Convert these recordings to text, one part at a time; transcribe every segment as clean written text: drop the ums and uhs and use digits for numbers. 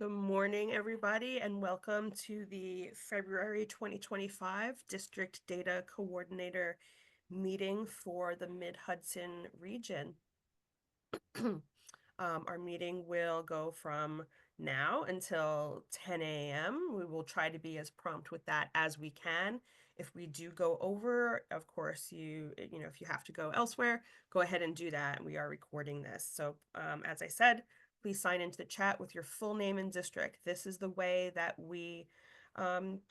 Good morning, everybody, and welcome to the February 2025 District Data Coordinator meeting for the Mid-Hudson region. Our meeting will go from now until 10 a.m. We will try to be as prompt with that as we can. If we do go over, of course, if you have to go elsewhere, go ahead and do that. We are recording this. So, as I said, please sign into the chat with your full name and district. This is the way that we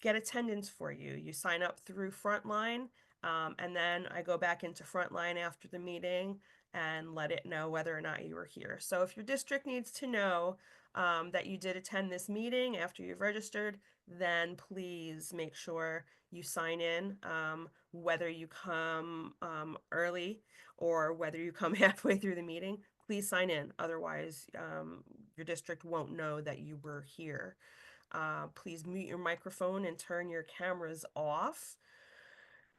get attendance for you. You sign up through Frontline, and then I go back into Frontline after the meeting and let it know whether or not you were here. So if your district needs to know that you did attend this meeting after you've registered, then please make sure you sign in, whether you come early or whether you come halfway through the meeting. Please sign in. Otherwise, your district won't know that you were here. Please mute your microphone and turn your cameras off.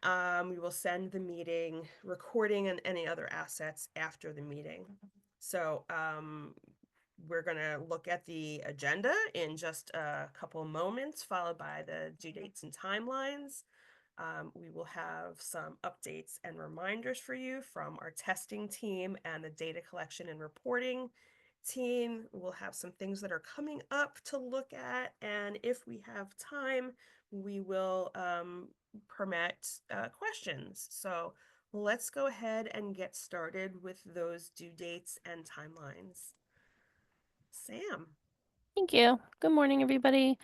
We will send the meeting recording and any other assets after the meeting. So we're going to look at the agenda in just a couple moments, followed by the due dates and timelines. We will have some updates and reminders for you from our testing team and the data collection and reporting team. We'll have some things that are coming up to look at, and if we have time, we will permit questions. So let's go ahead and get started with those due dates and timelines. Sam. Thank you. Good morning, everybody.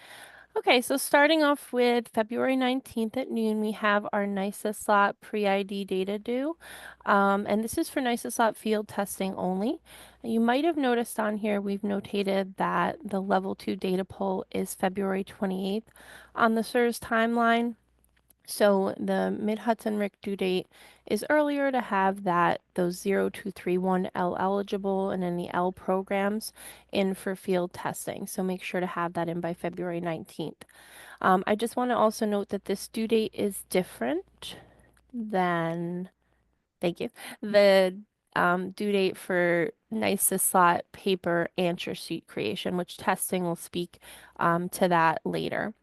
Okay, so starting off with February 19th at noon, we have our NYSA slot pre-ID data due. And this is for NYSA slot field testing only. You might have noticed on here, we've notated that the level 2 data pull is February 28th on the SIRS timeline. So the Mid-Hudson RIC due date is earlier to have those 0231L eligible and any L programs in for field testing. So make sure to have that in by February 19th. I just want to also note that this due date is different than, thank you, the due date for NYSA slot paper answer sheet creation, which testing will speak to that later.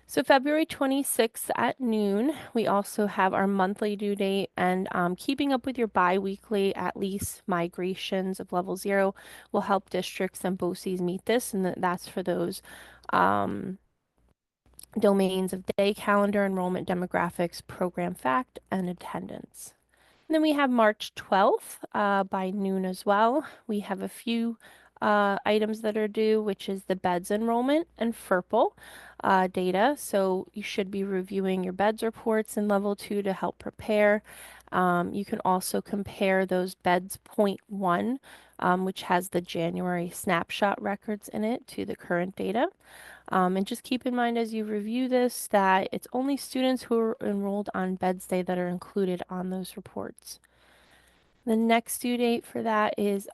So February 26th at noon, we also have our monthly due date, and keeping up with your biweekly at least migrations of level 0 will help districts and BOCES meet this, and that's for those domains of day calendar, enrollment demographics, program fact, and attendance. And then we have March 12th by noon as well. We have a few items that are due, which is the beds enrollment and FERPL data. So you should be reviewing your beds reports in level 2 to help prepare. You can also compare those beds point 1, which has the January snapshot records in it, to the current data. And just keep in mind as you review this that it's only students who are enrolled on Beds Day that are included on those reports. The next due date for that is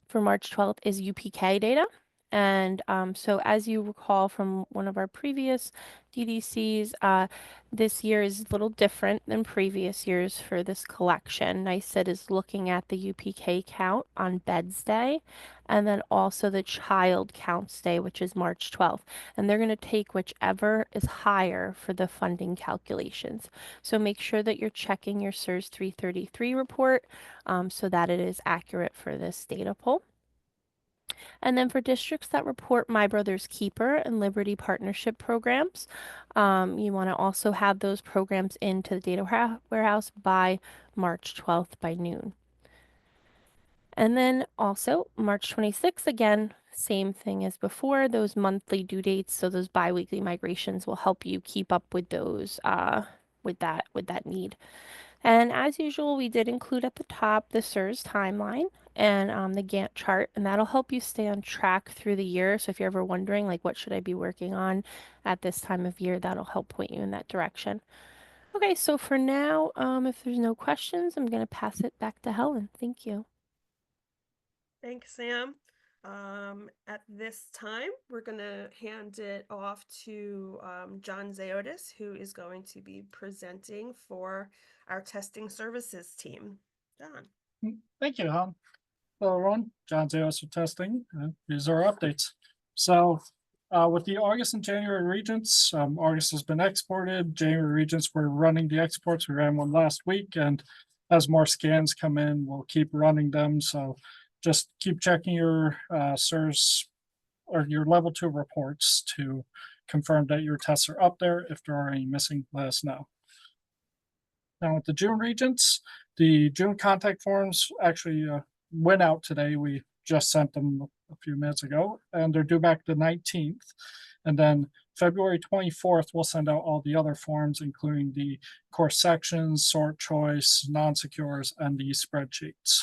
for March 12th is UPK data. And so as you recall from one of our previous DDCs, this year is a little different than previous years for this collection. NYSED is looking at the UPK count on Beds Day and then also the Child Counts Day, which is March 12th. And they're going to take whichever is higher for the funding calculations. So make sure that you're checking your SIRS 333 report so that it is accurate for this data pull. And then for districts that report My Brother's Keeper and Liberty Partnership programs, you want to also have those programs into the data warehouse by March 12th by noon. And then also March 26th, again, same thing as before, those monthly due dates. So those biweekly migrations will help you keep up with those, with that need. And as usual, we did include at the top the SIRS timeline and the Gantt chart, and that'll help you stay on track through the year. So if you're ever wondering, like, what should I be working on at this time of year, that'll help point you in that direction. Okay, so for now, if there's no questions, I'm going to pass it back to Helen. Thank you. Thanks, Sam. At this time, we're going to hand it off to John Zaotis, who is going to be presenting for our testing services team. John. Thank you, Helen. Hello, everyone. John Zaotis for testing. These are our updates. So with the August and January regents, August has been exported. January regents, we're running the exports. We ran one last week, and as more scans come in, we'll keep running them. So just keep checking your SIRS or your level 2 reports to confirm that your tests are up there. If there are any missing, let us know. Now with the June regents, the June contact forms actually went out today. We just sent them a few minutes ago, and they're due back the 19th. And then February 24th, we'll send out all the other forms, including the course sections, sort choice, non-secures, and the spreadsheets.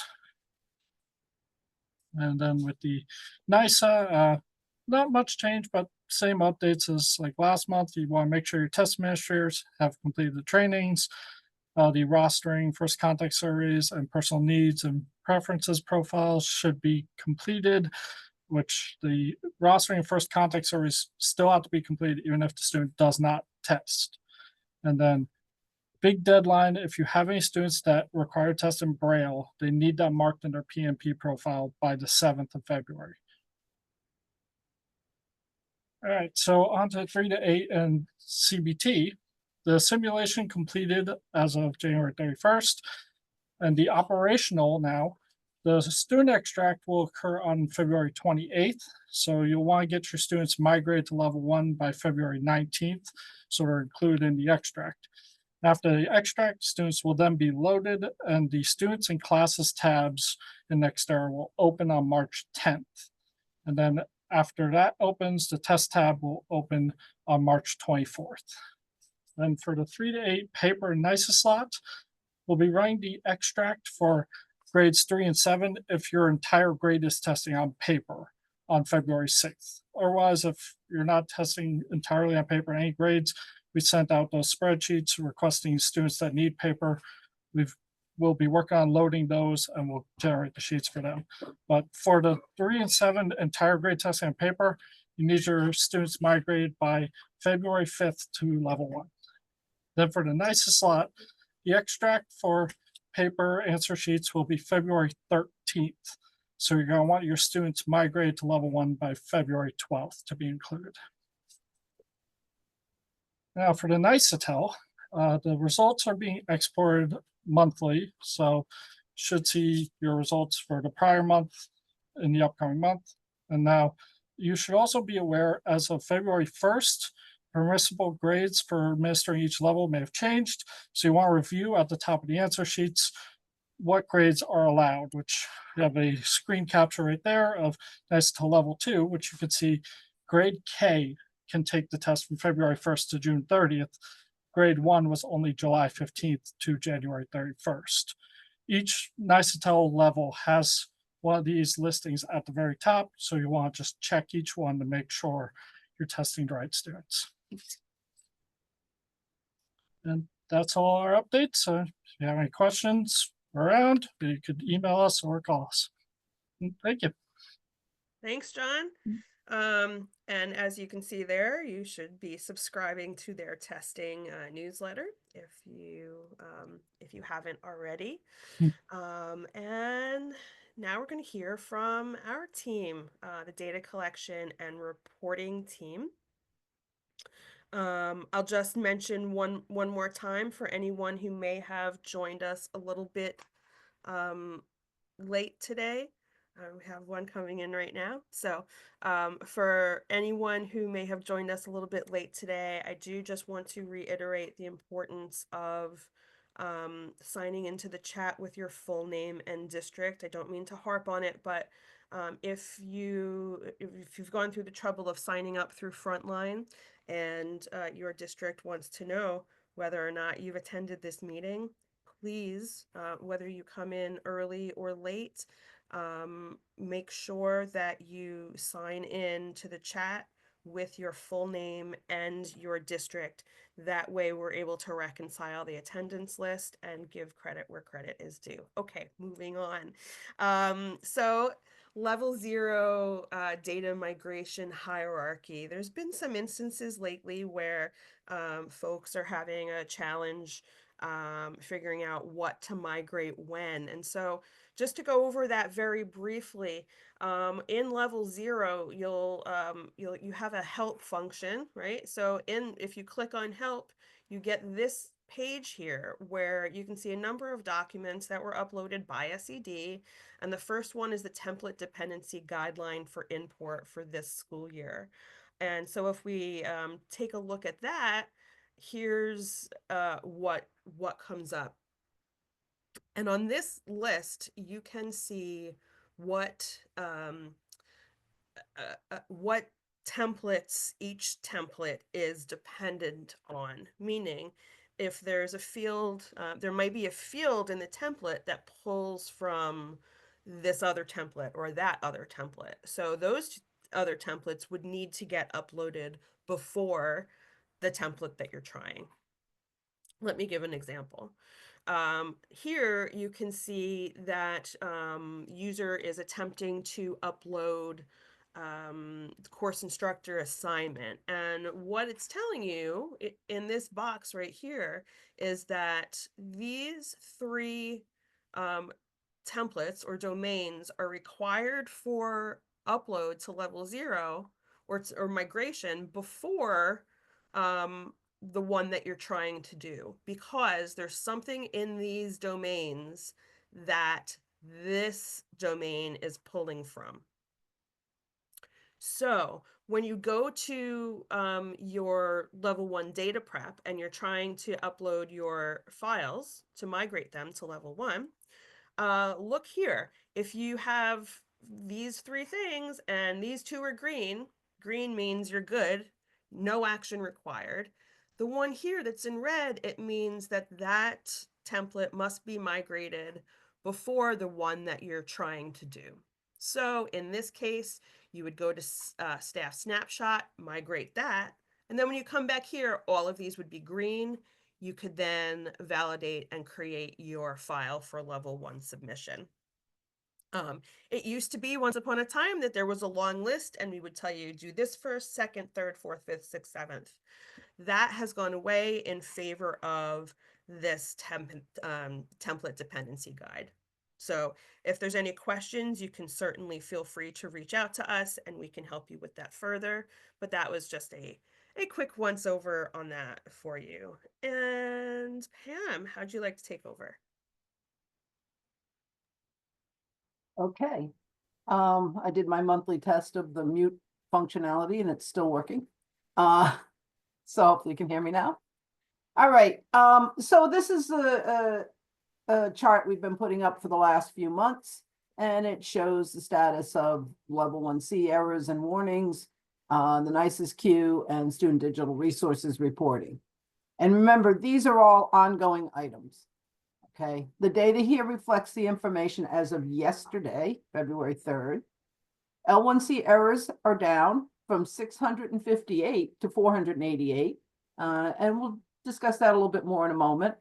And then with the NISA, not much change, but same updates as like last month. You want to make sure your test administrators have completed the trainings, the rostering, first contact surveys, and personal needs and preferences profiles should be completed, which the rostering and first contact surveys still have to be completed even if the student does not test. And then big deadline, if you have any students that require test in Braille, they need that marked in their PMP profile by the 7th of February. All right, so on to 3 to 8 and CBT. The simulation completed as of January 31st, and the operational now, the student extract will occur on February 28th. So you'll want to get your students migrated to level 1 by February 19th, so they're included in the extract. After the extract, students will then be loaded, and the students and classes tabs in Nextera will open on March 10th. And then after that opens, the test tab will open on March 24th. Then for the 3 to 8 paper and NISA slot, we'll be running the extract for grades 3 and 7 if your entire grade is testing on paper on February 6th. Otherwise, if you're not testing entirely on paper in any grades, we sent out those spreadsheets requesting students that need paper. We'll be working on loading those and we'll generate the sheets for them. But for the 3 and 7 entire grade testing on paper, you need your students migrated by February 5th to level 1. Then for the NISA slot, the extract for paper answer sheets will be February 13th. So you're going to want your students migrated to level 1 by February 12th to be included. Now for the NISATEL, the results are being exported monthly. So should see your results for the prior month in the upcoming month. And now you should also be aware as of February 1st, permissible grades for administering each level may have changed. So you want to review at the top of the answer sheets what grades are allowed, which you have a screen capture right there of NISA level 2, which you can see grade K can take the test from February 1st to June 30th. Grade 1 was only July 15th to January 31st. Each NISATEL level has one of these listings at the very top, so you want to just check each one to make sure you're testing the right students. And that's all our updates. So if you have any questions around, you could email us or call us. Thank you. Thanks, John. And as you can see there, you should be subscribing to their testing newsletter if you haven't already. And now we're going to hear from our team, the data collection and reporting team. I'll just mention one more time for anyone who may have joined us a little bit late today. We have one coming in right now. So for anyone who may have joined us a little bit late today, I do just want to reiterate the importance of signing into the chat with your full name and district. I don't mean to harp on it, but if you've gone through the trouble of signing up through Frontline and your district wants to know whether or not you've attended this meeting, please, whether you come in early or late, make sure that you sign in to the chat with your full name and your district. That way we're able to reconcile the attendance list and give credit where credit is due. Okay, moving on. So level 0 data migration hierarchy. There's been some instances lately where folks are having a challenge figuring out what to migrate when. And so just to go over that very briefly, in level 0, you have a help function, right? So if you click on help, you get this page here where you can see a number of documents that were uploaded by SED. And the first one is the template dependency guideline for import for this school year. And so if we take a look at that, here's what comes up. And on this list, you can see what what templates each template is dependent on. Meaning, if there's a field, there might be a field in the template that pulls from this other template or that other template. So those other templates would need to get uploaded before the template that you're trying. Let me give an example. Here you can see that user is attempting to upload course instructor assignment. And what it's telling you in this box right here is that these 3 templates or domains are required for upload to level 0 or migration before the one that you're trying to do, because there's something in these domains that this domain is pulling from. So when you go to your level 1 data prep and you're trying to upload your files to migrate them to level 1, look here. If you have these 3 things and these 2 are green, green means you're good, no action required. The one here that's in red, it means that that template must be migrated before the one that you're trying to do. So in this case, you would go to staff snapshot, migrate that, and then when you come back here, all of these would be green. You could then validate and create your file for level 1 submission. It used to be once upon a time that there was a long list and we would tell you do this first, second, third, fourth, fifth, sixth, seventh. That has gone away in favor of this template dependency guide. So if there's any questions, you can certainly feel free to reach out to us and we can help you with that further. But that was just a quick once over on that for you. And Pam, how'd you like to take over? Okay. I did my monthly test of the mute functionality and it's still working. So hopefully you can hear me now. All right. So this is a chart we've been putting up for the last few months, and it shows the status of level 1C errors and warnings, the nicest queue, and student digital resources reporting. And remember, these are all ongoing items. Okay, the data here reflects the information as of yesterday, February 3rd. L1C errors are down from 658 to 488, and we'll discuss that a little bit more in a moment.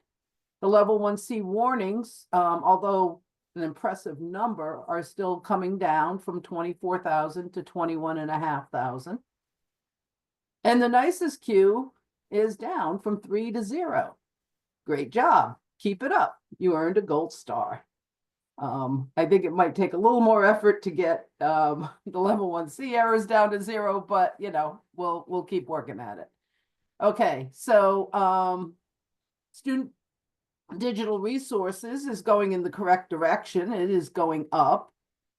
The level 1C warnings, although an impressive number, are still coming down from 24,000 to 21,500. And the nicest queue is down from 3 to 0. Great job. Keep it up. You earned a gold star. I think it might take a little more effort to get the level 1C errors down to 0, but you know, we'll keep working at it. Okay, so student digital resources is going in the correct direction. It is going up.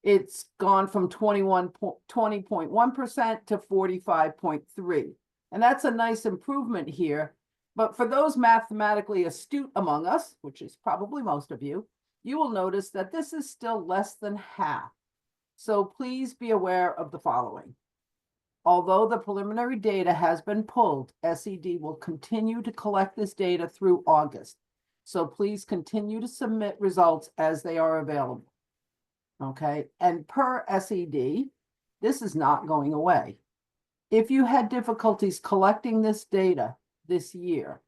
It's gone from 20.1% to 45.3%. And that's a nice improvement here. But for those mathematically astute among us, which is probably most of you, you will notice that this is still less than half. So please be aware of the following. Although the preliminary data has been pulled, SED will continue to collect this data through August. So please continue to submit results as they are available. Okay, and per SED, this is not going away. If you had difficulties collecting this data this year,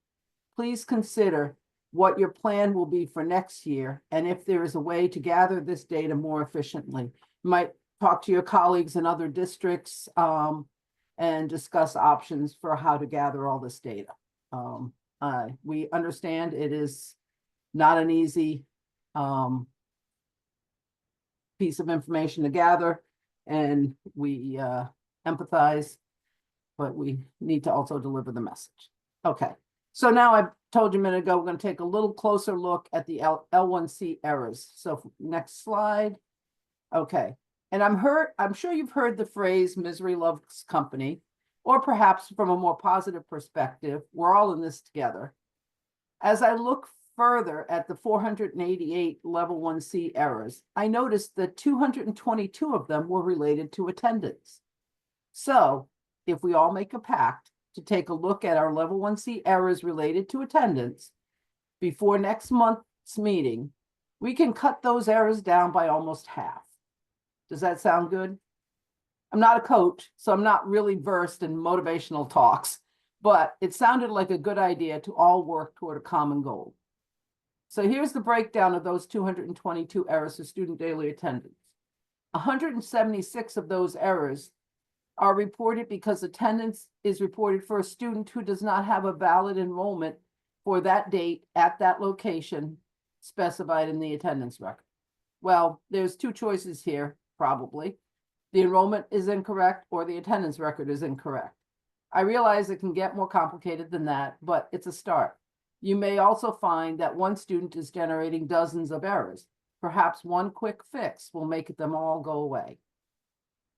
please consider what your plan will be for next year, and if there is a way to gather this data more efficiently. You might talk to your colleagues in other districts and discuss options for how to gather all this data. We understand it is not an easy piece of information to gather, and we empathize, but we need to also deliver the message. Okay, so now I told you a minute ago, we're going to take a little closer look at the L1C errors. So next slide. Okay, and I'm sure you've heard the phrase misery loves company, or perhaps from a more positive perspective, we're all in this together. As I look further at the 488 level 1C errors, I noticed that 222 of them were related to attendance. So if we all make a pact to take a look at our level 1C errors related to attendance before next month's meeting, we can cut those errors down by almost half. Does that sound good? I'm not a coach, so I'm not really versed in motivational talks, but it sounded like a good idea to all work toward a common goal. So here's the breakdown of those 222 errors for student daily attendance. 176 of those errors are reported because attendance is reported for a student who does not have a valid enrollment for that date at that location specified in the attendance record. Well, there's two choices here, probably. The enrollment is incorrect or the attendance record is incorrect. I realize it can get more complicated than that, but it's a start. You may also find that one student is generating dozens of errors. Perhaps one quick fix will make them all go away.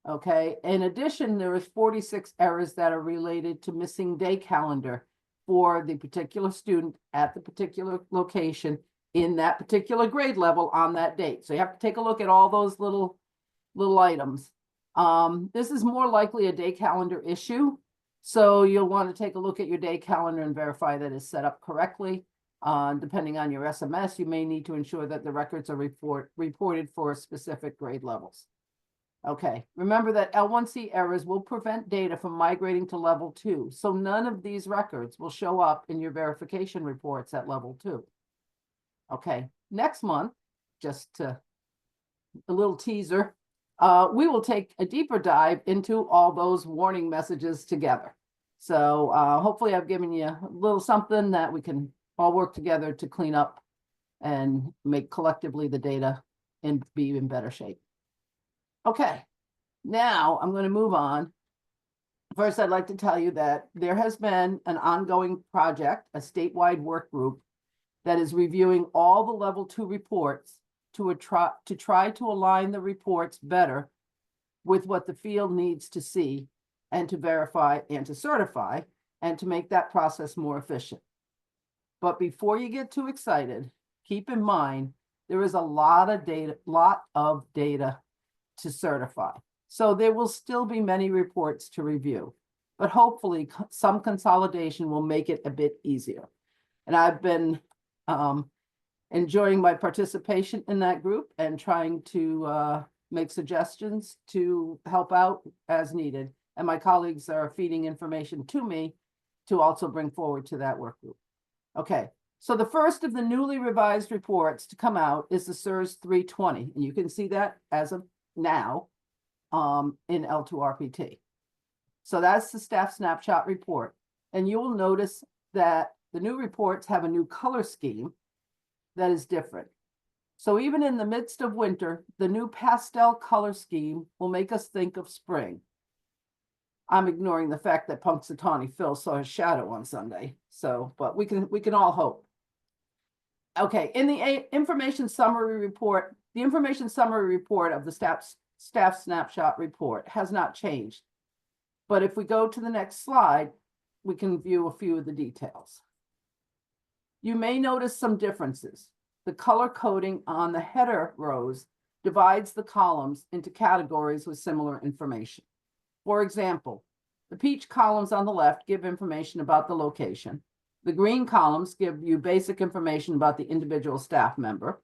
Okay, in addition, there is 46 errors that are related to missing day calendar for the particular student at the particular location in that particular grade level on that date. So you have to take a look at all those little items. This is more likely a day calendar issue. So you'll want to take a look at your day calendar and verify that it's set up correctly. Depending on your SMS, you may need to ensure that the records are reported for specific grade levels. Okay, remember that L1C errors will prevent data from migrating to level 2. So none of these records will show up in your verification reports at level 2. Okay, next month, just a little teaser, we will take a deeper dive into all those warning messages together. So hopefully I've given you a little something that we can all work together to clean up and make collectively the data and be in better shape. Okay, now I'm going to move on. First, I'd like to tell you that there has been an ongoing project, a statewide work group that is reviewing all the level 2 reports to try to align the reports better with what the field needs to see and to verify and to certify and to make that process more efficient. But before you get too excited, keep in mind there is a lot of data to certify. So there will still be many reports to review, but hopefully some consolidation will make it a bit easier. And I've been enjoying my participation in that group and trying to make suggestions to help out as needed. And my colleagues are feeding information to me to also bring forward to that work group. Okay, so the first of the newly revised reports to come out is the SIRS 320, and you can see that as of now in L2RPT. So that's the staff snapshot report. And you will notice that the new reports have a new color scheme that is different. So even in the midst of winter, the new pastel color scheme will make us think of spring. I'm ignoring the fact that Punxsutawney Phil saw his shadow on Sunday. So, but we can all hope. Okay, in the information summary report, the information summary report of the staff snapshot report has not changed. But if we go to the next slide, we can view a few of the details. You may notice some differences. The color coding on the header rows divides the columns into categories with similar information. For example, the peach columns on the left give information about the location. The green columns give you basic information about the individual staff member.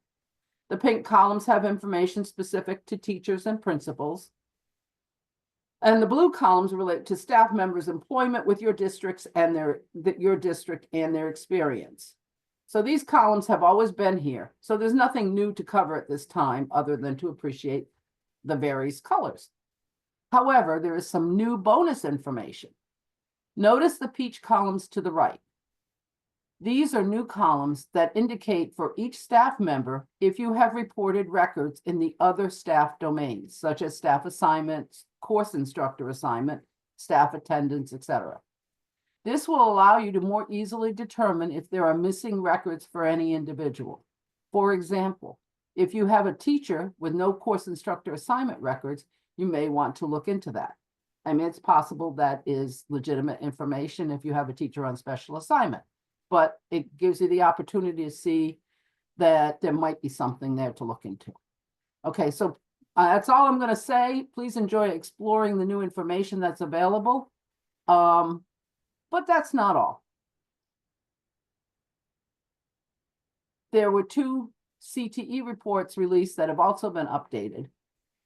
The pink columns have information specific to teachers and principals. And the blue columns relate to staff members' employment with your districts and your district and their experience. So these columns have always been here. So there's nothing new to cover at this time other than to appreciate the various colors. However, there is some new bonus information. Notice the peach columns to the right. These are new columns that indicate for each staff member if you have reported records in the other staff domains, such as staff assignments, course instructor assignment, staff attendance, etc. This will allow you to more easily determine if there are missing records for any individual. For example, if you have a teacher with no course instructor assignment records, you may want to look into that. I mean, it's possible that is legitimate information if you have a teacher on special assignment, but it gives you the opportunity to see that there might be something there to look into. Okay, so that's all I'm going to say. Please enjoy exploring the new information that's available. But that's not all. There were 2 CTE reports released that have also been updated.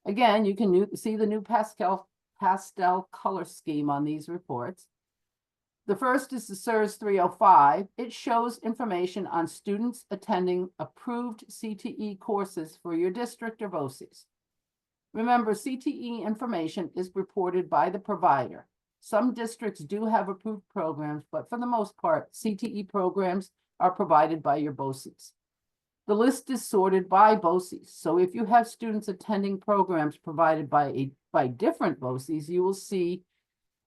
Again, you can see the new pastel color scheme on these reports. The first is the SIRS 305. It shows information on students attending approved CTE courses for your district or BOCES. Remember, CTE information is reported by the provider. Some districts do have approved programs, but for the most part, CTE programs are provided by your BOCES. The list is sorted by BOCES. So if you have students attending programs provided by different BOCES, you will see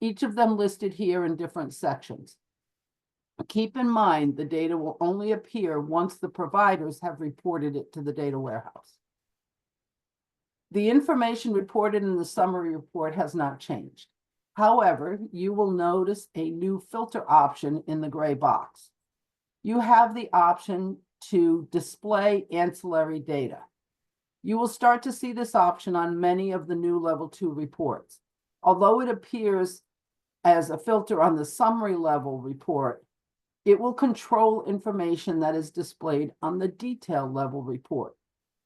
each of them listed here in different sections. Keep in mind, the data will only appear once the providers have reported it to the data warehouse. The information reported in the summary report has not changed. However, you will notice a new filter option in the gray box. You have the option to display ancillary data. You will start to see this option on many of the new level 2 reports. Although it appears as a filter on the summary level report, it will control information that is displayed on the detailed level report.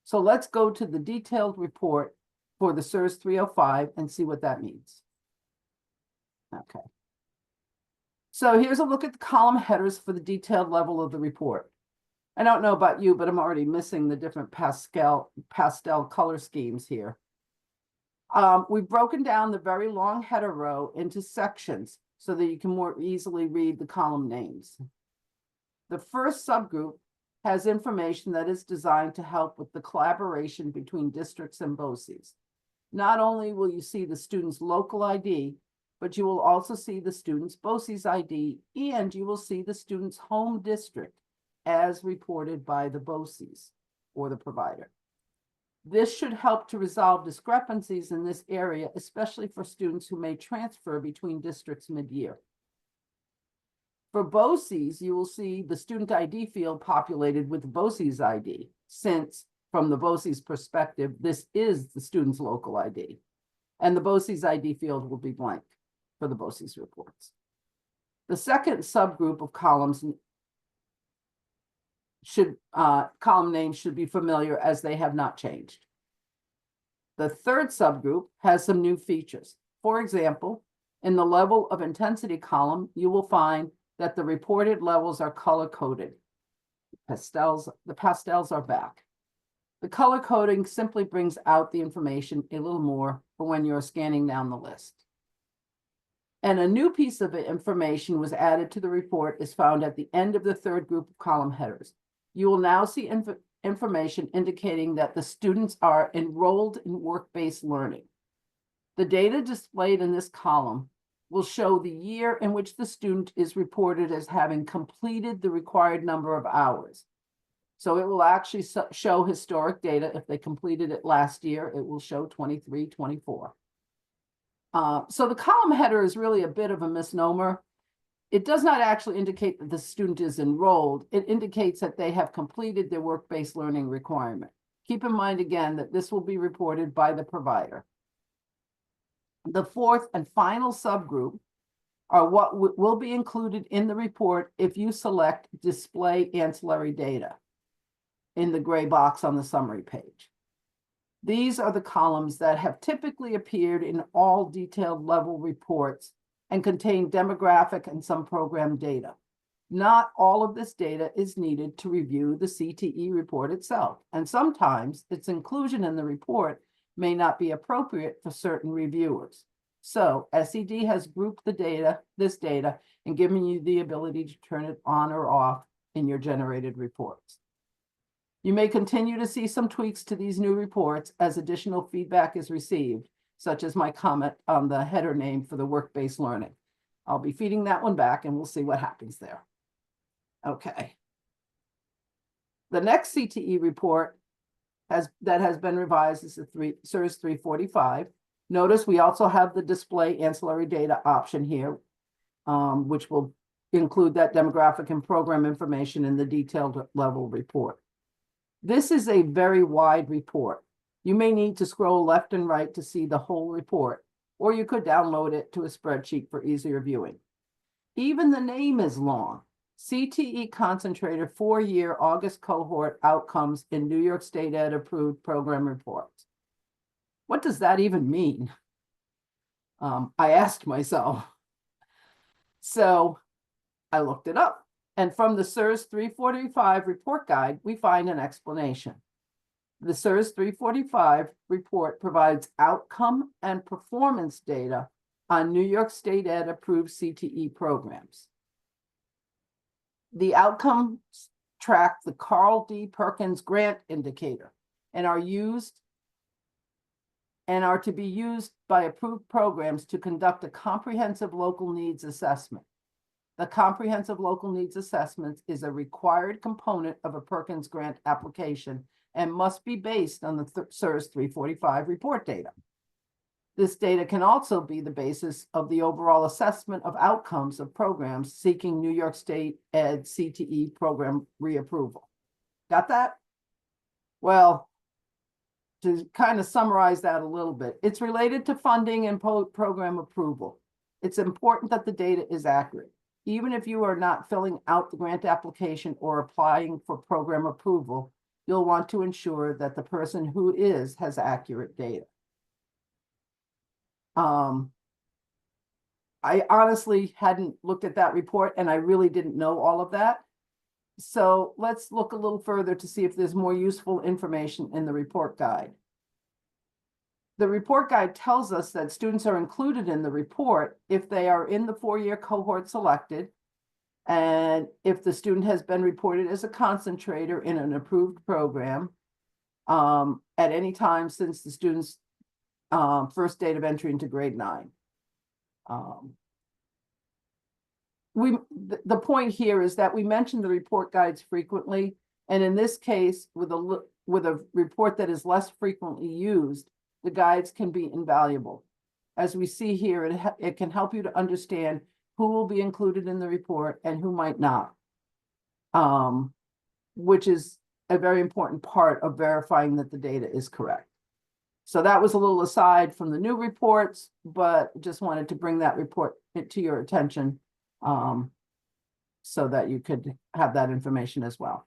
So let's go to the detailed report for the SIRS 305 and see what that means. Okay. So here's a look at the column headers for the detailed level of the report. I don't know about you, but I'm already missing the different pastel color schemes here. We've broken down the very long header row into sections so that you can more easily read the column names. The first subgroup has information that is designed to help with the collaboration between districts and BOCES. Not only will you see the student's local ID, but you will also see the student's BOCES ID, and you will see the student's home district as reported by the BOCES or the provider. This should help to resolve discrepancies in this area, especially for students who may transfer between districts mid-year. For BOCES, you will see the student ID field populated with the BOCES ID, since from the BOCES perspective, this is the student's local ID, and the BOCES ID field will be blank for the BOCES reports. The second subgroup of columns column names should be familiar as they have not changed. The third subgroup has some new features. For example, in the level of intensity column, you will find that the reported levels are color-coded. The pastels are back. The color coding simply brings out the information a little more for when you're scanning down the list. And a new piece of information was added to the report is found at the end of the third group of column headers. You will now see information indicating that the students are enrolled in work-based learning. The data displayed in this column will show the year in which the student is reported as having completed the required number of hours. So it will actually show historic data. If they completed it last year, it will show 23, 24. So the column header is really a bit of a misnomer. It does not actually indicate that the student is enrolled. It indicates that they have completed their work-based learning requirement. Keep in mind again that this will be reported by the provider. The fourth and final subgroup are what will be included in the report if you select Display Ancillary Data in the gray box on the summary page. These are the columns that have typically appeared in all detailed level reports and contain demographic and some program data. Not all of this data is needed to review the CTE report itself, and sometimes its inclusion in the report may not be appropriate for certain reviewers. So SED has grouped this data and given you the ability to turn it on or off in your generated reports. You may continue to see some tweaks to these new reports as additional feedback is received, such as my comment on the header name for the work-based learning. I'll be feeding that one back and we'll see what happens there. Okay. The next CTE report that has been revised is the SIRS 345. Notice we also have the display ancillary data option here, which will include that demographic and program information in the detailed level report. This is a very wide report. You may need to scroll left and right to see the whole report, or you could download it to a spreadsheet for easier viewing. Even the name is long. CTE Concentrator 4-year August cohort outcomes in New York State Ed approved program reports. What does that even mean? I asked myself. So I looked it up. And from the SIRS 345 report guide, we find an explanation. The SIRS 345 report provides outcome and performance data on New York State Ed approved CTE programs. The outcomes track the Carl D. Perkins Grant Indicator and are to be used by approved programs to conduct a comprehensive local needs assessment. The Comprehensive Local Needs Assessment is a required component of a Perkins Grant application and must be based on the SIRS 345 report data. This data can also be the basis of the overall assessment of outcomes of programs seeking New York State Ed CTE program reapproval. Got that? Well, to kind of summarize that a little bit, it's related to funding and program approval. It's important that the data is accurate. Even if you are not filling out the grant application or applying for program approval, you'll want to ensure that the person who has accurate data. I honestly hadn't looked at that report and I really didn't know all of that. So let's look a little further to see if there's more useful information in the report guide. The report guide tells us that students are included in the report if they are in the 4-year cohort selected, and if the student has been reported as a concentrator in an approved program at any time since the student's first date of entry into grade 9. The point here is that we mention the report guides frequently, and in this case, with a report that is less frequently used, the guides can be invaluable. As we see here, it can help you to understand who will be included in the report and who might not, which is a very important part of verifying that the data is correct. So that was a little aside from the new reports, but just wanted to bring that report to your attention so that you could have that information as well.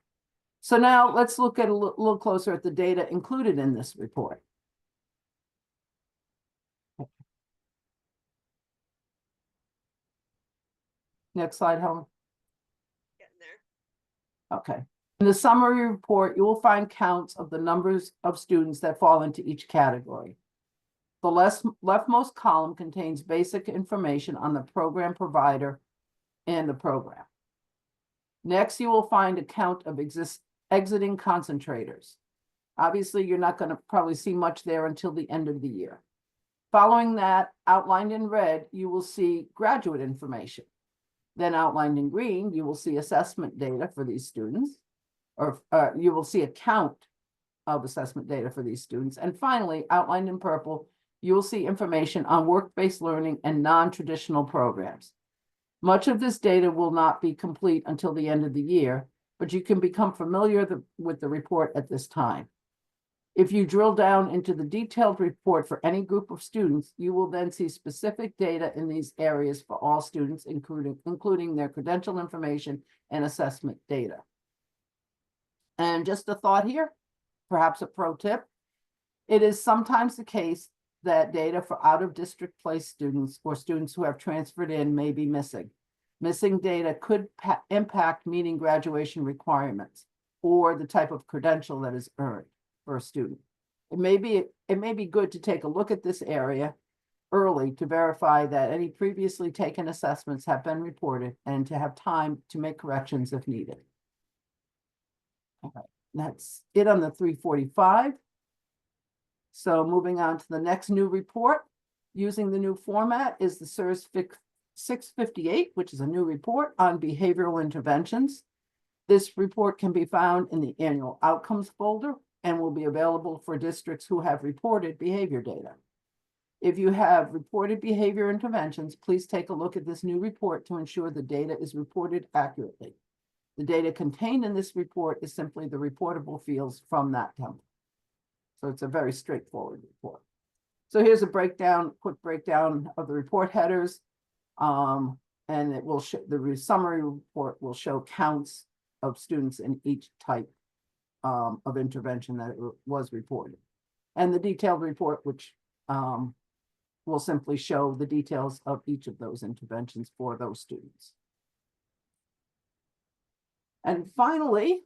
So now let's look at a little closer at the data included in this report. Next slide, Helen. Getting there. Okay. In the summary report, you will find counts of the numbers of students that fall into each category. The leftmost column contains basic information on the program provider and the program. Next, you will find a count of exiting concentrators. Obviously, you're not going to probably see much there until the end of the year. Following that, outlined in red, you will see graduate information. Then outlined in green, you will see assessment data for these students, or you will see a count of assessment data for these students. And finally, outlined in purple, you will see information on work-based learning and non-traditional programs. Much of this data will not be complete until the end of the year, but you can become familiar with the report at this time. If you drill down into the detailed report for any group of students, you will then see specific data in these areas for all students, including their credential information and assessment data. And just a thought here, perhaps a pro tip, it is sometimes the case that data for out-of-district placed students or students who have transferred in may be missing. Missing data could impact meeting graduation requirements or the type of credential that is earned for a student. It may be good to take a look at this area early to verify that any previously taken assessments have been reported and to have time to make corrections if needed. That's it on the 345. So moving on to the next new report, using the new format is the SIRS 658, which is a new report on behavioral interventions. This report can be found in the annual outcomes folder and will be available for districts who have reported behavior data. If you have reported behavior interventions, please take a look at this new report to ensure the data is reported accurately. The data contained in this report is simply the reportable fields from that template. So it's a very straightforward report. So here's a breakdown, quick breakdown of the report headers. And it will show, the summary report will show counts of students in each type of intervention that it was reported. And the detailed report, which will simply show the details of each of those interventions for those students. And finally,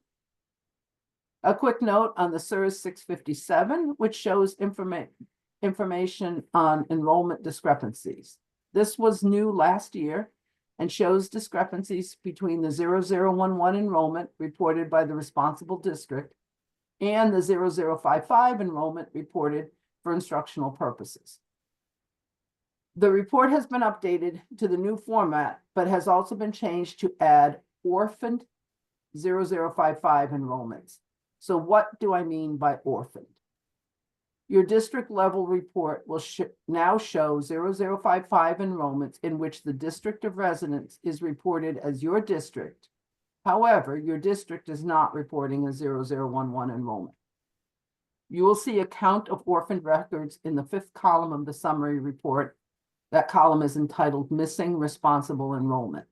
a quick note on the SIRS 657, which shows information on enrollment discrepancies. This was new last year and shows discrepancies between the 0011 enrollment reported by the responsible district and the 0055 enrollment reported for instructional purposes. The report has been updated to the new format, but has also been changed to add orphaned 0055 enrollments. So what do I mean by orphaned? Your district level report will now show 0055 enrollments in which the district of residence is reported as your district. However, your district is not reporting a 0011 enrollment. You will see a count of orphaned records in the 5th column of the summary report. That column is entitled Missing Responsible Enrollment.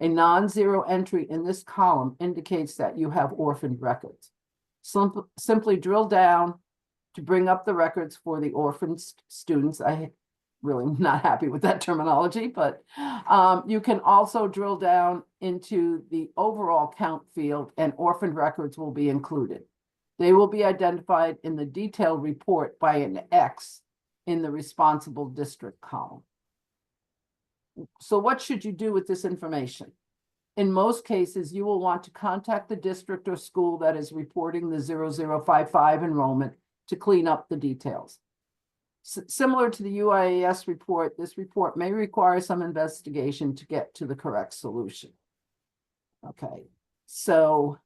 A non-zero entry in this column indicates that you have orphaned records. Simply drill down to bring up the records for the orphaned students. I really am not happy with that terminology, but you can also drill down into the overall count field and orphaned records will be included. They will be identified in the detailed report by an X in the responsible district column. So what should you do with this information? In most cases, you will want to contact the district or school that is reporting the 0055 enrollment to clean up the details. Similar to the UIAS report, this report may require some investigation to get to the correct solution. Okay, so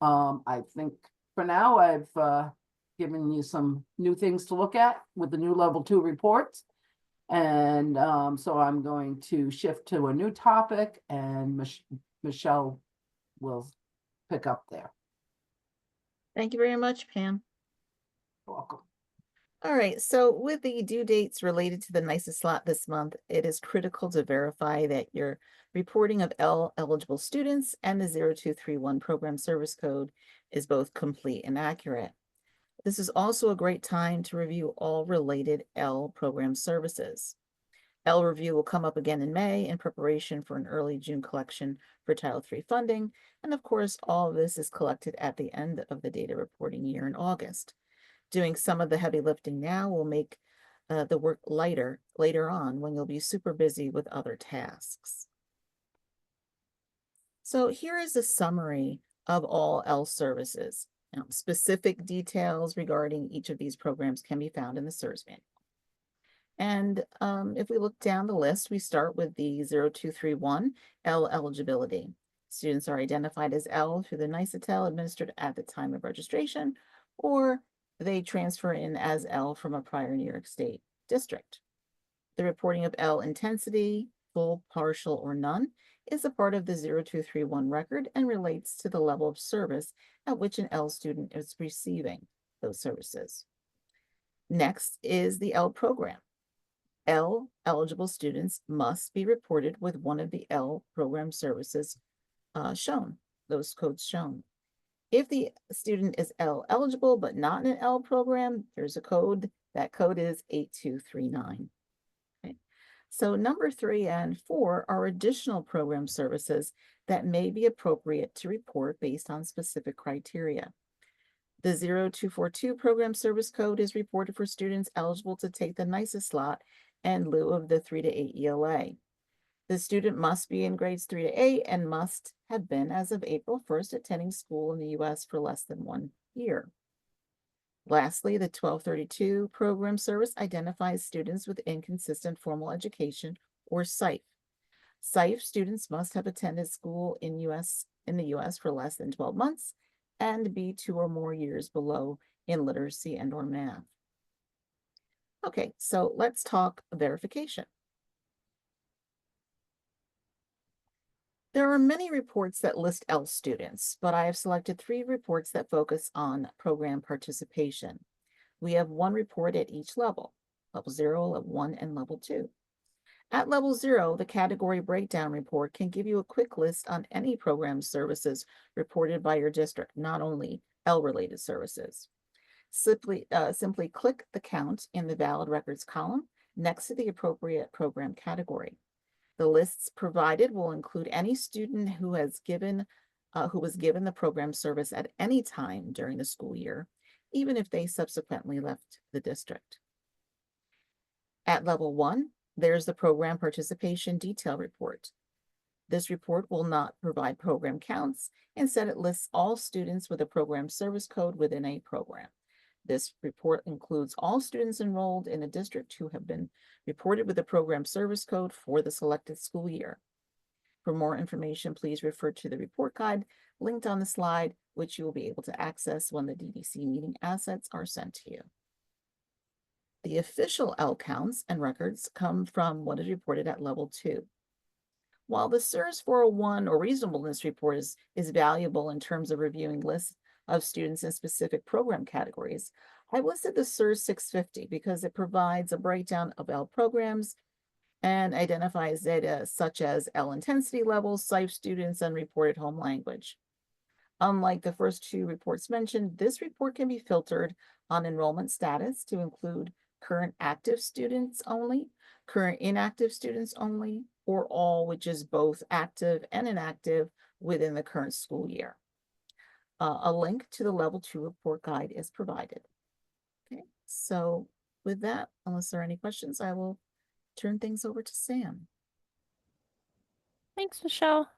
I think for now I've given you some new things to look at with the new level 2 reports. And so I'm going to shift to a new topic and Michelle will pick up there. Thank you very much, Pam. You're welcome. All right, so with the due dates related to the NYSA slot this month, it is critical to verify that your reporting of eligible students and the 0231 program service code is both complete and accurate. This is also a great time to review all related L program services. L review will come up again in May in preparation for an early June collection for Title III funding. And of course, all of this is collected at the end of the data reporting year in August. Doing some of the heavy lifting now will make the work lighter later on when you'll be super busy with other tasks. So here is a summary of all L services. Now, specific details regarding each of these programs can be found in the SIRS manual. And if we look down the list, we start with the 0231 L eligibility. Students are identified as L through the NYSATEL administered at the time of registration, or they transfer in as L from a prior New York State district. The reporting of L intensity, full, partial, or none, is a part of the 0231 record and relates to the level of service at which an L student is receiving those services. Next is the L program. L eligible students must be reported with one of the L program services shown, those codes shown. If the student is L eligible but not in an L program, there's a code. That code is 8239. Okay. So number 3 and 4 are additional program services that may be appropriate to report based on specific criteria. The 0242 program service code is reported for students eligible to take the NYSA slot in lieu of the 3 to 8 ELA. The student must be in grades 3 to 8 and must have been, as of April 1st, attending school in the U.S. for less than 1 year. Lastly, the 1232 program service identifies students with inconsistent formal education, or SIFE. SIFE students must have attended school in the US for less than 12 months and be 2 or more years below in literacy and or math. Okay, so let's talk verification. There are many reports that list ELS students, but I have selected 3 reports that focus on program participation. We have 1 report at each level, level 0, level 1, and level 2. At level 0, the category breakdown report can give you a quick list on any program services reported by your district, not only L-related services. Simply click the count in the valid records column next to the appropriate program category. The lists provided will include any student who was given the program service at any time during the school year, even if they subsequently left the district. At level 1, there's the program participation detail report. This report will not provide program counts. Instead, it lists all students with a program service code within a program. This report includes all students enrolled in a district who have been reported with a program service code for the selected school year. For more information, please refer to the report guide linked on the slide, which you will be able to access when the DDC meeting assets are sent to you. The official L counts and records come from what is reported at level 2. While the SIRS 401 or reasonableness report is valuable in terms of reviewing lists of students in specific program categories, I listed the SIRS 650 because it provides a breakdown of L programs and identifies data such as L intensity levels, SIFE students, and reported home language. Unlike the first 2 reports mentioned, this report can be filtered on enrollment status to include current active students only, current inactive students only, or all, which is both active and inactive within the current school year. A link to the level 2 report guide is provided. Okay, so with that, unless there are any questions, I will turn things over to Sam. Thanks, Michelle.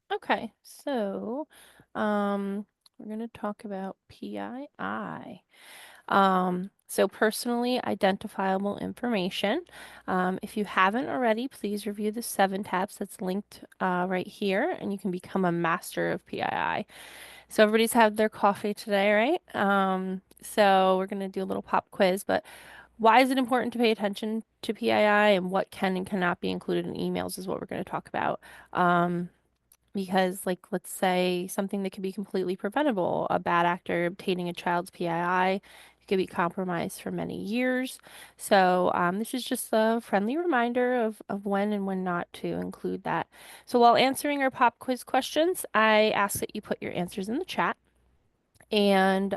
Okay, so we're going to talk about PII. So personally identifiable information. If you haven't already, please review the 7 tabs that's linked right here, and you can become a master of PII. So everybody's had their coffee today, right? So we're going to do a little pop quiz, but why is it important to pay attention to PII, and what can and cannot be included in emails is what we're going to talk about. Because, like, let's say something that could be completely preventable, a bad actor obtaining a child's PII, it could be compromised for many years. So this is just a friendly reminder of when and when not to include that. So while answering our pop quiz questions, I ask that you put your answers in the chat. And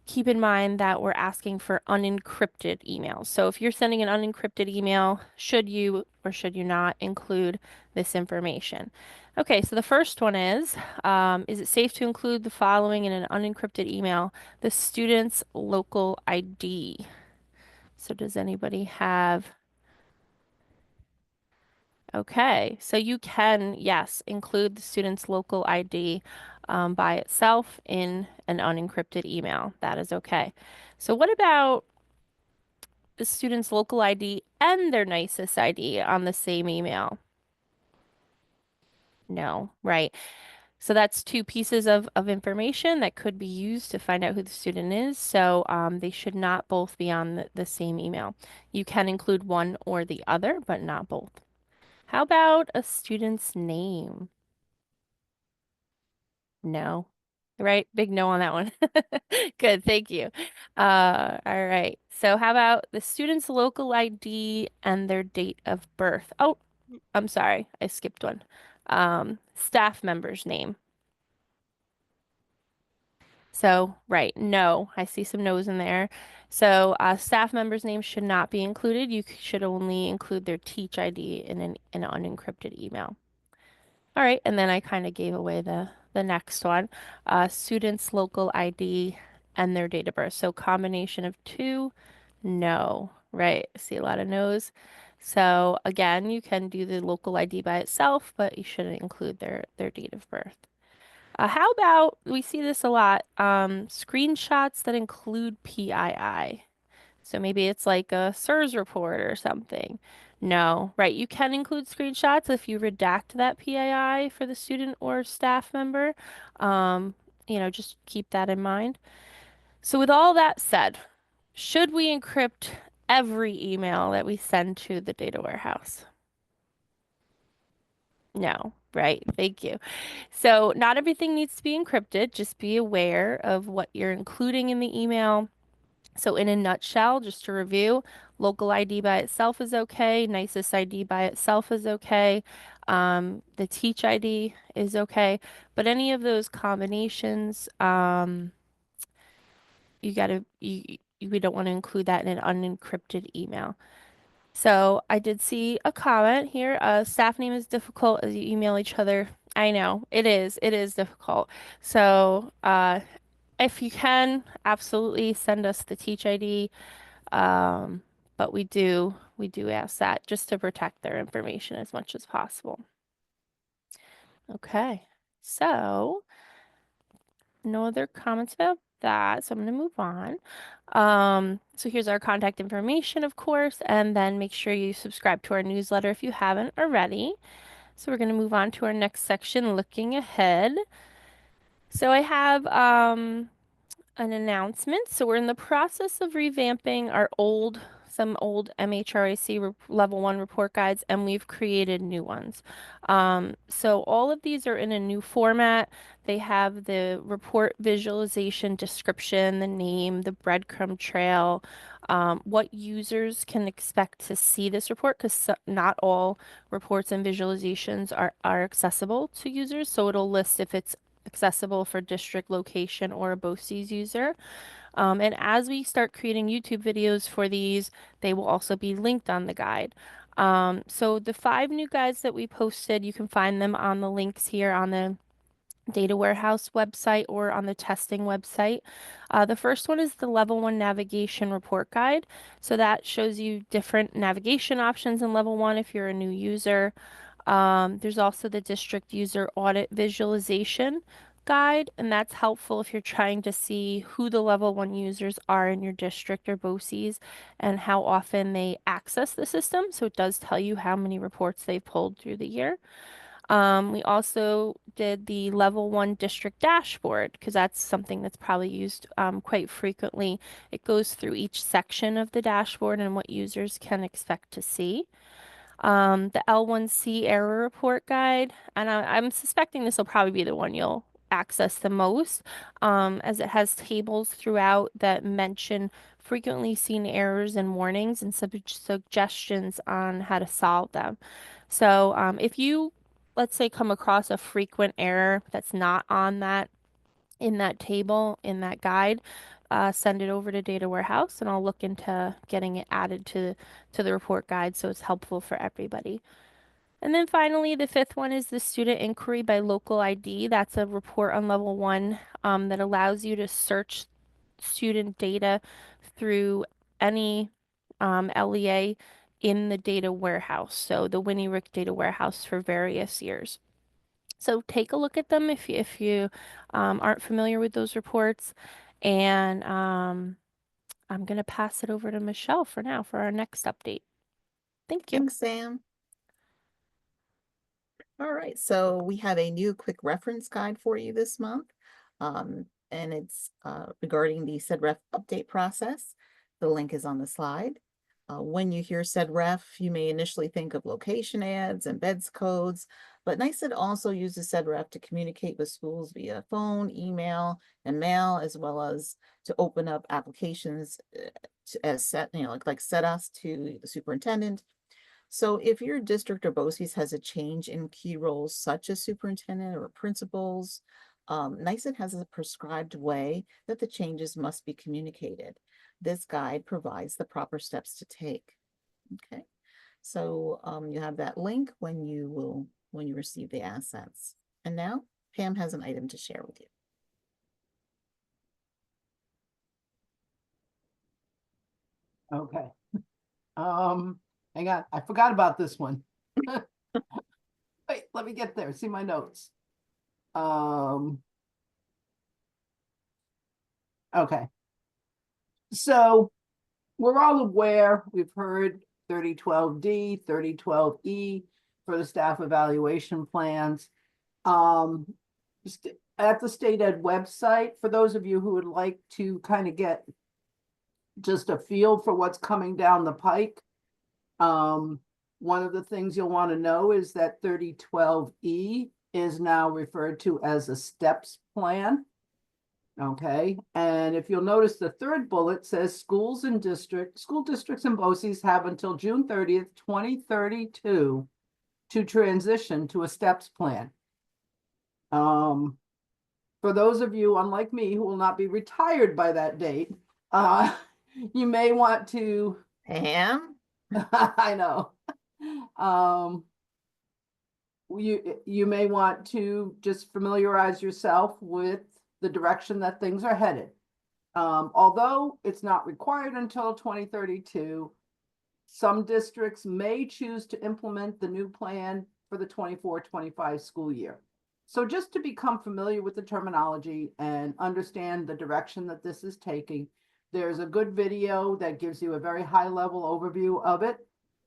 keep in mind that we're asking for unencrypted emails. So if you're sending an unencrypted email, should you or should you not include this information? Okay, so the first one is it safe to include the following in an unencrypted email? The student's local ID. So does anybody have... Okay, so you can, yes, include the student's local ID by itself in an unencrypted email. That is okay. So what about the student's local ID and their NICES ID on the same email? No, right. So that's 2 pieces of information that could be used to find out who the student is. So they should not both be on the same email. You can include one or the other, but not both. How about a student's name? No. Right? Big no on that one. Good, thank you. All right. So how about the student's local ID and their date of birth? Oh, I'm sorry, I skipped one. Staff member's name. So, right, no, I see some no's in there. So, staff member's name should not be included. You should only include their teach ID in an unencrypted email. All right, and then I kind of gave away the next one. Student's local ID and their date of birth. So combination of 2, no, right? I see a lot of no's. So again, you can do the local ID by itself, but you shouldn't include their date of birth. How about, we see this a lot, screenshots that include PII. So maybe it's like a SIRS report or something. No, right? You can include screenshots if you redact that PII for the student or staff member. Just keep that in mind. So with all that said, should we encrypt every email that we send to the data warehouse? No, right? Thank you. So not everything needs to be encrypted. Just be aware of what you're including in the email. So in a nutshell, just to review, local ID by itself is okay. NICIS ID by itself is okay. The Teach ID is okay. But any of those combinations, we don't want to include that in an unencrypted email. So I did see a comment here. Staff name is difficult as you email each other. I know it is. It is difficult. So if you can, absolutely send us the Teach ID. But we do ask that just to protect their information as much as possible. Okay, so no other comments about that, so I'm going to move on. So here's our contact information, of course, and then make sure you subscribe to our newsletter if you haven't already. So we're going to move on to our next section, looking ahead. So I have an announcement. So we're in the process of revamping some old MHRAC level 1 report guides, and we've created new ones. So all of these are in a new format. They have the report visualization description, the name, the breadcrumb trail, what users can expect to see this report, because not all reports and visualizations are accessible to users. So it'll list if it's accessible for district location or a BOCES user. And as we start creating YouTube videos for these, they will also be linked on the guide. So the 5 new guides that we posted, you can find them on the links here on the data warehouse website or on the testing website. The first one is the level 1 navigation report guide. So that shows you different navigation options in level 1 if you're a new user. There's also the district user audit visualization guide, and that's helpful if you're trying to see who the level 1 users are in your district or BOCES and how often they access the system. So it does tell you how many reports they've pulled through the year. We also did the level 1 district dashboard because that's something that's probably used quite frequently. It goes through each section of the dashboard and what users can expect to see. The L1C error report guide, and I'm suspecting this will probably be the one you'll access the most, as it has tables throughout that mention frequently seen errors and warnings and suggestions on how to solve them. So if you, let's say, come across a frequent error that's not on that in that table, in that guide, send it over to Data Warehouse and I'll look into getting it added to the report guide so it's helpful for everybody. And then finally, the 5th one is the student inquiry by local ID. That's a report on level 1 that allows you to search student data through any LEA in the data warehouse. So the Winnie Rick data warehouse for various years. So take a look at them if you aren't familiar with those reports. And I'm going to pass it over to Michelle for now for our next update. Thank you. Thanks, Sam. All right, so we have a new quick reference guide for you this month. And it's regarding the SEDREF update process. The link is on the slide. When you hear SEDREF, you may initially think of location ads and beds codes, but NICED also uses SEDREF to communicate with schools via phone, email, and mail, as well as to open up applications as set, like SEDAS to the superintendent. So if your district or BOCES has a change in key roles such as superintendent or principals, NICED has a prescribed way that the changes must be communicated. This guide provides the proper steps to take. Okay, so you have that link when you receive the assets. And now Pam has an item to share with you. Okay. Hang on, I forgot about this one. Wait, let me get there, see my notes. Okay. So we're all aware, we've heard 3012D, 3012E for the staff evaluation plans. At the state ed website, for those of you who would like to kind of get just a feel for what's coming down the pike, one of the things you'll want to know is that 3012E is now referred to as a STEPS plan. Okay, and if you'll notice, the third bullet says school districts and BOCES have until June 30th, 2032 to transition to a STEPS plan. For those of you, unlike me, who will not be retired by that date, you may want to. Pam? I know. You may want to just familiarize yourself with the direction that things are headed. Although it's not required until 2032, some districts may choose to implement the new plan for the 24-25 school year. So just to become familiar with the terminology and understand the direction that this is taking, there's a good video that gives you a very high-level overview of it.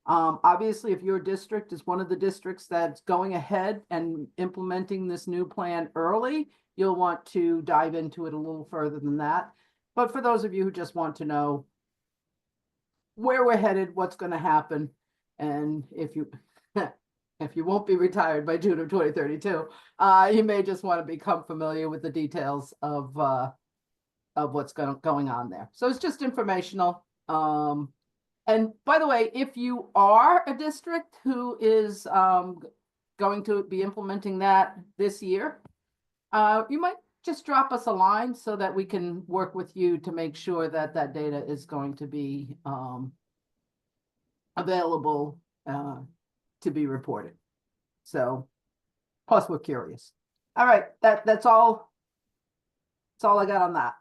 Obviously, if your district is one of the districts that's going ahead and implementing this new plan early, you'll want to dive into it a little further than that. But for those of you who just want to know where we're headed, what's going to happen, and if you if you won't be retired by June of 2032, you may just want to become familiar with the details of what's going on there. So it's just informational. And by the way, if you are a district who is going to be implementing that this year, you might just drop us a line so that we can work with you to make sure that that data is going to be available to be reported. So, plus we're curious. All right, that's all. That's all I got on that.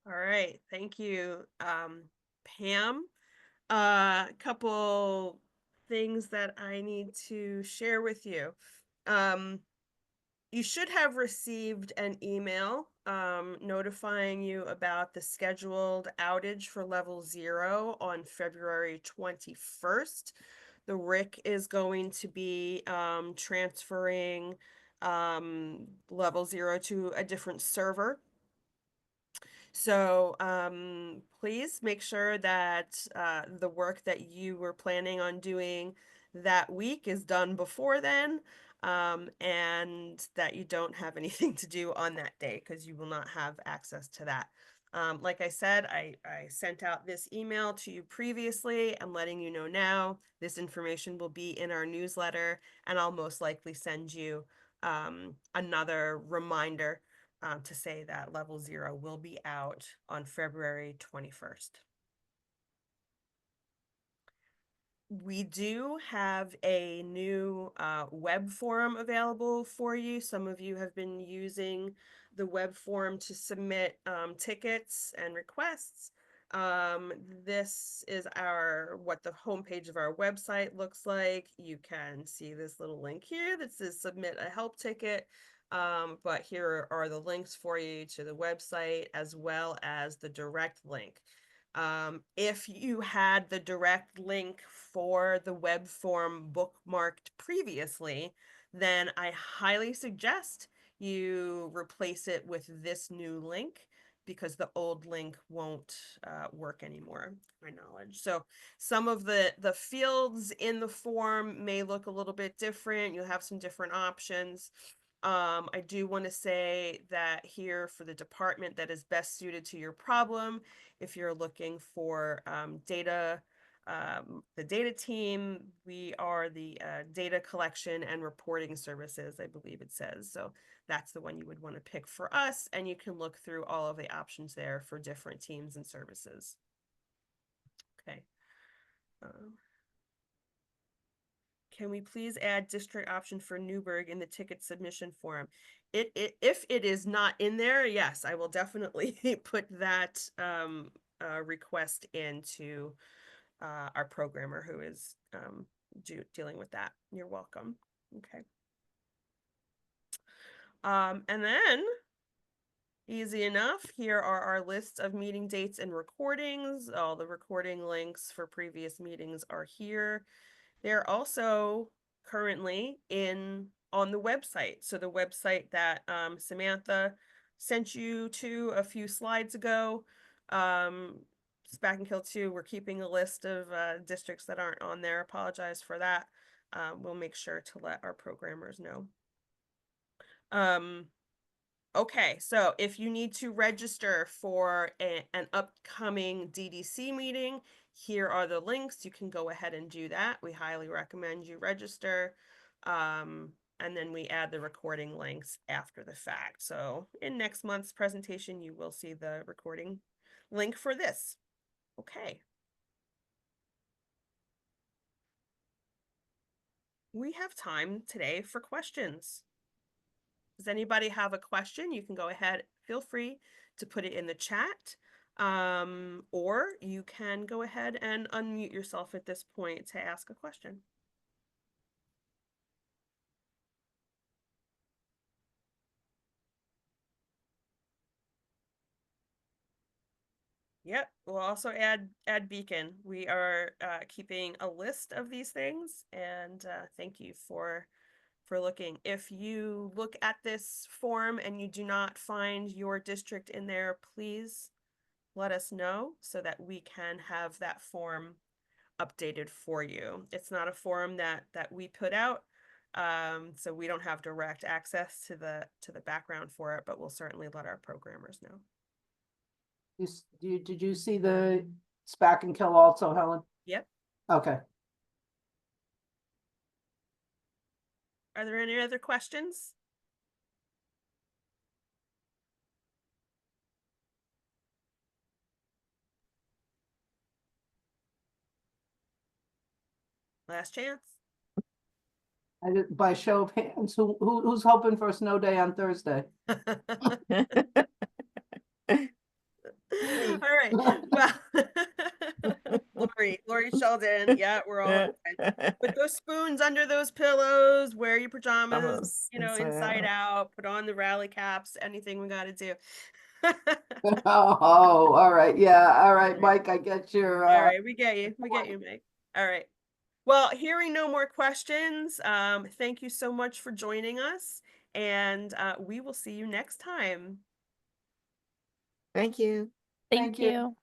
All right, thank you, Pam. A couple things that I need to share with you. You should have received an email notifying you about the scheduled outage for level 0 on February 21st. The RIC is going to be transferring level 0 to a different server. So please make sure that the work that you were planning on doing that week is done before then, and that you don't have anything to do on that day because you will not have access to that. Like I said, I sent out this email to you previously. I'm letting you know now. This information will be in our newsletter, and I'll most likely send you another reminder to say that level 0 will be out on February 21st. We do have a new web form available for you. Some of you have been using the web form to submit tickets and requests. This is what the homepage of our website looks like. You can see this little link here that says submit a help ticket. But here are the links for you to the website as well as the direct link. If you had the direct link for the web form bookmarked previously, then I highly suggest you replace it with this new link because the old link won't work anymore, to my knowledge. So some of the fields in the form may look a little bit different. You'll have some different options. I do want to say that here for the department that is best suited to your problem, if you're looking for data, the data team, we are the data collection and reporting services, I believe it says. So that's the one you would want to pick for us, and you can look through all of the options there for different teams and services. Okay. Can we please add district option for Newburgh in the ticket submission form? If it is not in there, yes, I will definitely put that request in to our programmer who is dealing with that. You're welcome. Okay. And then, easy enough, here are our lists of meeting dates and recordings. All the recording links for previous meetings are here. They're also currently on the website. So the website that Samantha sent you to a few slides ago, Spack and Kill 2, we're keeping a list of districts that aren't on there. Apologize for that. We'll make sure to let our programmers know. Okay, so if you need to register for an upcoming DDC meeting, here are the links. You can go ahead and do that. We highly recommend you register. And then we add the recording links after the fact. So in next month's presentation, you will see the recording link for this. Okay. We have time today for questions. Does anybody have a question? You can go ahead, feel free to put it in the chat, or you can go ahead and unmute yourself at this point to ask a question. Yep, we'll also add Beacon. We are keeping a list of these things, and thank you for looking. If you look at this form and you do not find your district in there, please let us know so that we can have that form updated for you. It's not a form that we put out, so we don't have direct access to the background for it, but we'll certainly let our programmers know. Did you see the Spack and Kill also, Helen? Yep. Okay. Are there any other questions? Last chance. By show of hands, who's hoping for a snow day on Thursday? All right. Well, Lori Sheldon. Yeah, we're all put those spoons under those pillows, wear your pajamas, inside out, put on the rally caps, anything we got to do. Oh, all right. Yeah. All right, Mike, I get your All right, we get you. We get you, Mike. All right. Well, hearing no more questions, thank you so much for joining us, and we will see you next time. Thank you. Thank you.